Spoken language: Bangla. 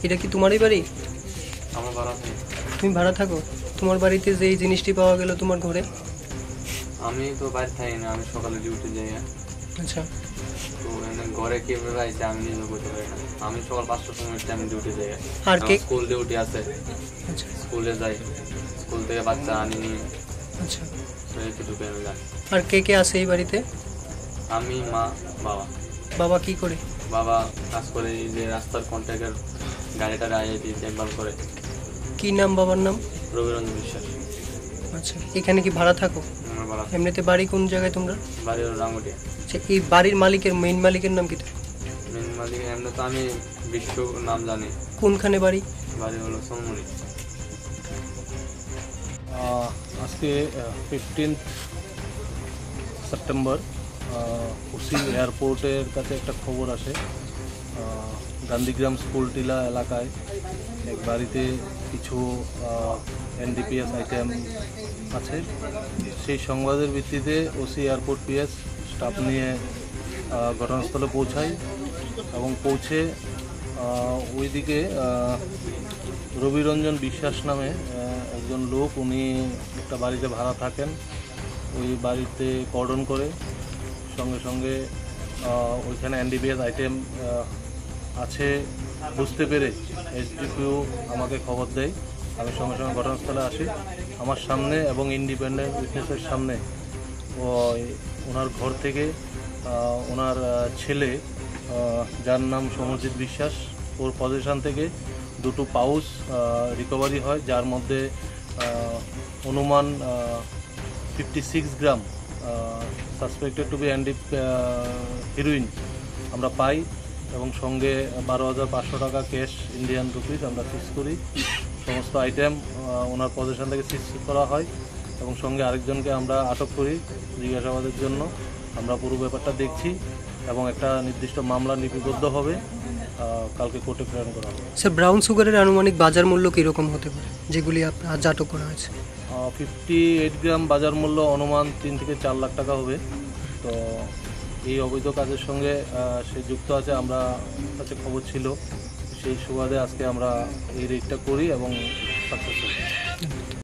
এটা কি তোমারই বাড়ি? আমার ভাড়া নেই। তুমি ভাড়া থাকো? তোমার বাড়িতে যে এই জিনিসটি পাওয়া গেল তোমার ঘরে? আমি তো বাড়ি থাকি না, আমি সকালে ডিউটি যাই। আচ্ছা, তো ঘরে কিভাবে আইছে আমি নিজে বলতে পারি না। আমি সকাল 5টার সময় আমি ডিউটি যাই। আর কে? স্কুল ডিউটি আছে। আচ্ছা স্কুলে যাই, স্কুল থেকে বাচ্চা আনি নিয়ে। আচ্ছা, এইটুকু আমি জানি। আর কে কে আছে এই বাড়িতে? আমি, মা, বাবা। বাবা কি করে? বাবা কাজ করে, এই যে রাস্তার কন্ট্রাক্টর গাড়িটা আইআইটি দেখভাল করে। কি নাম বাবার নাম? রবিরঞ্জন বিশ্বাস। আচ্ছা, এখানে কি ভাড়া থাকো? আমার ভাড়া। এমনিতে বাড়ি কোন জায়গায় তোমরা? বাড়ি হলো রাঙ্গুটিয়া। আচ্ছা, এই বাড়ির মালিকের মেইন মালিকের নাম কি? মেন মালিক এমনি তো আমি বিশ্ব নাম জানি। কোনখানে বাড়ি? বাড়ি হলো সোনমুড়ি। আজকে 15 সেপ্টেম্বর উসি এয়ারপোর্টের কাছে একটা খবর আসে, গান্ধীগ্রাম স্কুলটিলা এলাকায় এক বাড়িতে কিছু এনডিপিএস আইটেম আছে। সেই সংবাদের ভিত্তিতে ওসি এয়ারপোর্ট পিএস স্টাফ নিয়ে ঘটনাস্থলে পৌঁছাই এবং পৌঁছে ওইদিকে রবিরঞ্জন বিশ্বাস নামে একজন লোক, উনি একটা বাড়িতে ভাড়া থাকেন। ওই বাড়িতে কর্ডন করে সঙ্গে সঙ্গে ওইখানে এনডিপিএস আইটেম আছে বুঝতে পেরে এসডিপিও আমাকে খবর দেয়। আমি সঙ্গে সঙ্গে ঘটনাস্থলে আসি। আমার সামনে এবং ইন্ডিপেন্ডেন্ট উইটনেসের সামনে ওনার ঘর থেকে ওনার ছেলে, যার নাম সমরজিৎ বিশ্বাস, ওর পজিশন থেকে দুটো পাউচ রিকভারি হয়, যার মধ্যে অনুমান 56 গ্রাম সাসপেক্টেড টু বি হেরোইন আমরা পাই এবং সঙ্গে 12,500 টাকা ক্যাশ ইন্ডিয়ান রুপিস আমরা সিজ করি। সমস্ত আইটেম ওনার পজিশন থেকে সিজ করা হয় এবং সঙ্গে আরেকজনকে আমরা আটক করি জিজ্ঞাসাবাদের জন্য। আমরা পুরো ব্যাপারটা দেখছি এবং একটা নির্দিষ্ট মামলা লিপিবদ্ধ হবে, কালকে কোর্টে প্রেরণ করা হবে। স্যার, ব্রাউন সুগারের আনুমানিক বাজার মূল্য কীরকম হতে পারে যেগুলি আজ আটক করা হয়েছে? 58 গ্রাম বাজার মূল্য অনুমান 3 থেকে 4 লাখ টাকা হবে। তো এই অবৈধ কাজের সঙ্গে সে যুক্ত আছে, আমরা কাছে খবর ছিল, সেই সুবাদে আজকে আমরা এই রেডটা করি এবং সাকসেসফুল।